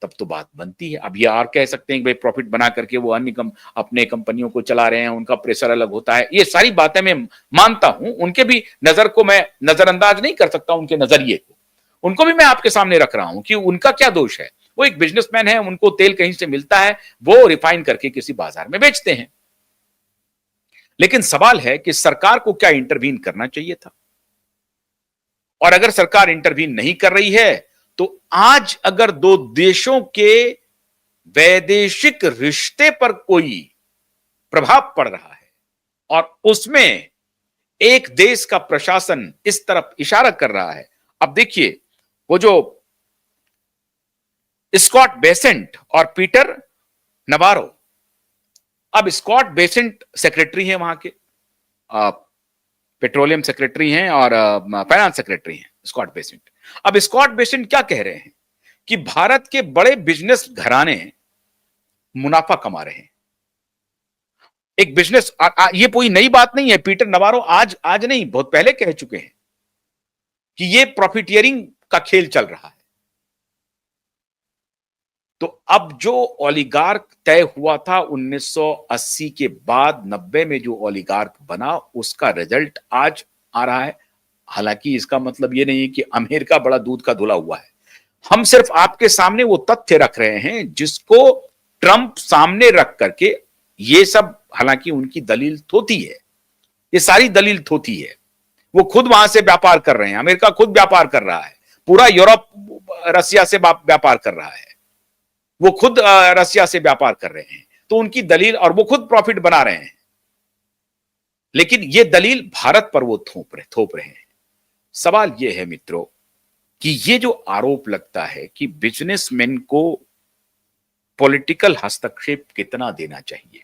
तब तो बात बनती है। अब ये और कह सकते हैं कि भाई प्रॉफिट बना करके वो अपने कंपनियों को चला रहे हैं, उनका प्रेशर अलग होता है। ये सारी बातें मैं मानता हूं, उनके भी नजर को मैं नजरअंदाज नहीं कर सकता, उनके नजरिए को, उनको भी मैं आपके सामने रख रहा हूं कि उनका क्या दोष है। वो एक बिजनेसमैन है, उनको तेल कहीं से मिलता है, वो रिफाइन करके किसी बाजार में बेचते हैं। लेकिन सवाल है कि सरकार को क्या इंटरवीन करना चाहिए था, और अगर सरकार इंटरवीन नहीं कर रही है तो आज अगर दो देशों के वैदेशिक रिश्ते पर कोई प्रभाव पड़ रहा है और उसमें एक देश का प्रशासन इस तरफ इशारा कर रहा है। अब देखिए, वो जो स्कॉट बेसेंट और पीटर नवारो, अब स्कॉट बेसेंट सेक्रेटरी हैं वहां के, पेट्रोलियम सेक्रेटरी हैं और फाइनेंस सेक्रेटरी हैं स्कॉट बेसेंट। अब स्कॉट बेसेंट क्या कह रहे हैं कि भारत के बड़े बिजनेस घराने मुनाफा कमा रहे हैं। एक बिजनेस, ये कोई नई बात नहीं है, पीटर नवारो आज आज नहीं, बहुत पहले कह चुके हैं कि ये प्रॉफिटियरिंग का खेल चल रहा है। तो अब जो ओलिगार्क तय हुआ था 1980 के बाद 90 में जो ओलिगार्क बना, उसका रिजल्ट आज आ रहा है। हालांकि इसका मतलब ये नहीं है कि अमेरिका बड़ा दूध का धुला हुआ है। हम सिर्फ आपके सामने वो तथ्य रख रहे हैं जिसको ट्रंप सामने रख करके, ये सब हालांकि उनकी दलील थोथी है, ये सारी दलील थोथी है। वो खुद वहां से व्यापार कर रहे हैं, अमेरिका खुद व्यापार कर रहा है, पूरा यूरोप रसिया से व्यापार कर रहा है, वो खुद रसिया से व्यापार कर रहे हैं, तो उनकी दलील, और वो खुद प्रॉफिट बना रहे हैं। लेकिन ये दलील भारत पर वो थोप रहे हैं। सवाल ये है मित्रों कि ये जो आरोप लगता है कि बिजनेसमैन को पॉलिटिकल हस्तक्षेप कितना देना चाहिए,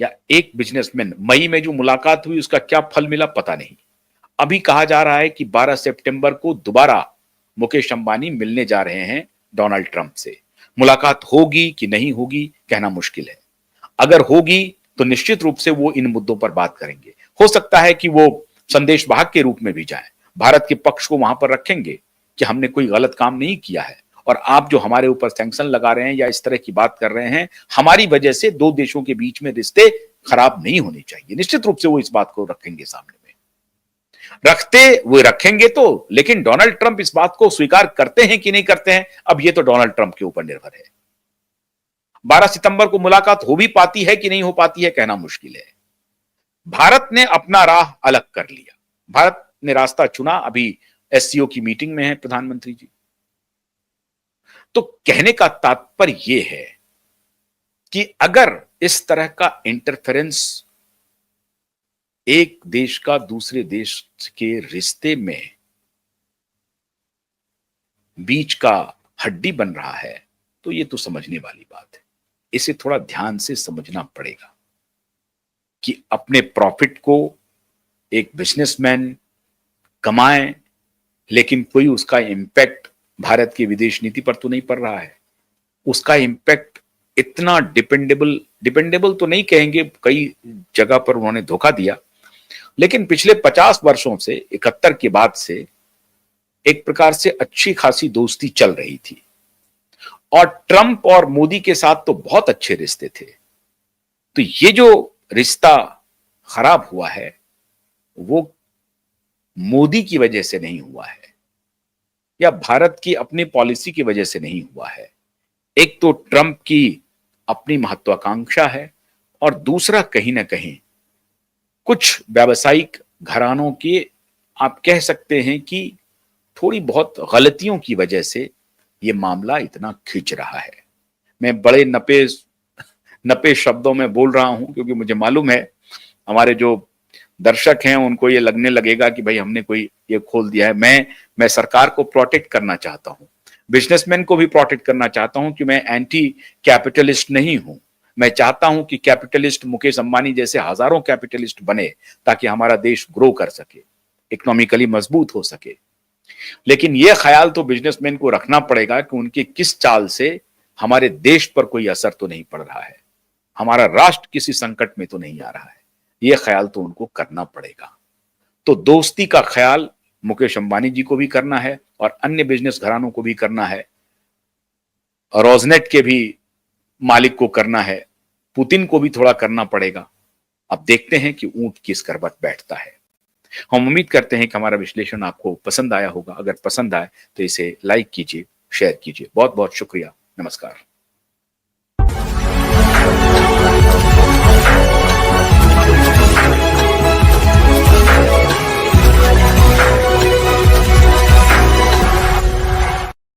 या एक बिजनेसमैन, मई में जो मुलाकात हुई उसका क्या फल मिला पता नहीं। अभी कहा जा रहा है कि 12 सितंबर को दोबारा मुकेश अंबानी मिलने जा रहे हैं डोनाल्ड ट्रंप से। मुलाकात होगी कि नहीं होगी कहना मुश्किल है। अगर होगी तो निश्चित रूप से वो इन मुद्दों पर बात करेंगे। हो सकता है कि वो संदेश वाहक के रूप में भी जाएं, भारत के पक्ष को वहां पर रखेंगे कि हमने कोई गलत काम नहीं किया है, और आप जो हमारे ऊपर सैंक्शन लगा रहे हैं या इस तरह की बात कर रहे हैं, हमारी वजह से दो देशों के बीच में रिश्ते खराब नहीं होने चाहिए। निश्चित रूप से वो इस बात को रखेंगे सामने में, वो रखेंगे तो। लेकिन डोनाल्ड ट्रंप इस बात को स्वीकार करते हैं कि नहीं करते हैं, अब ये तो डोनाल्ड ट्रंप के ऊपर निर्भर है। 12 सितंबर को मुलाकात हो भी पाती है कि नहीं हो पाती है कहना मुश्किल है। भारत ने अपना राह अलग कर लिया, भारत ने रास्ता चुना। अभी एससीओ की मीटिंग में है प्रधानमंत्री जी। तो कहने का तात्पर्य यह है कि अगर इस तरह का इंटरफेरेंस एक देश का दूसरे देश के रिश्ते में बीच का हड्डी बन रहा है, तो ये तो समझने वाली बात है। इसे थोड़ा ध्यान से समझना पड़ेगा कि अपने प्रॉफिट को एक बिजनेसमैन कमाए, लेकिन कोई उसका इंपैक्ट भारत की विदेश नीति पर तो नहीं पड़ रहा है। उसका इंपैक्ट इतना डिपेंडेबल तो नहीं कहेंगे, कई जगह पर उन्होंने धोखा दिया, लेकिन पिछले 50 वर्षों से, 71 के बाद से एक प्रकार से अच्छी खासी दोस्ती चल रही थी, और ट्रंप और मोदी के साथ तो बहुत अच्छे रिश्ते थे। तो ये जो रिश्ता खराब हुआ है वो मोदी की वजह से नहीं हुआ है, या भारत की अपनी पॉलिसी की वजह से नहीं हुआ है। एक तो ट्रंप की अपनी महत्वाकांक्षा है, और दूसरा कहीं ना कहीं कुछ व्यावसायिक घरानों के, आप कह सकते हैं कि थोड़ी बहुत गलतियों की वजह से ये मामला इतना खिंच रहा है। मैं बड़े नपे शब्दों में बोल रहा हूं क्योंकि मुझे मालूम है हमारे जो दर्शक हैं उनको ये लगने लगेगा कि भाई हमने कोई ये खोल दिया है। मैं सरकार को प्रोटेक्ट करना चाहता हूं, बिजनेसमैन को भी प्रोटेक्ट करना चाहता हूं कि मैं एंटी कैपिटलिस्ट नहीं हूं। मैं चाहता हूं कि कैपिटलिस्ट मुकेश अंबानी जैसे हजारों कैपिटलिस्ट बने ताकि हमारा देश ग्रो कर सके, इकोनॉमिकली मजबूत हो सके। लेकिन यह ख्याल तो बिजनेसमैन को रखना पड़ेगा कि उनकी किस चाल से हमारे देश पर कोई असर तो नहीं पड़ रहा है, हमारा राष्ट्र किसी संकट में तो नहीं आ रहा है। यह ख्याल तो उनको करना पड़ेगा। तो दोस्ती का ख्याल मुकेश अंबानी जी को भी करना है और अन्य बिजनेस घरानों को भी करना है। रोजनेट के भी मालिक को करना है, पुतिन को भी थोड़ा करना पड़ेगा। अब देखते हैं कि ऊंट किस करवट बैठता है। हम उम्मीद करते हैं कि हमारा विश्लेषण आपको पसंद आया होगा। अगर पसंद आए तो इसे लाइक कीजिए, शेयर कीजिए। बहुत बहुत शुक्रिया। नमस्कार।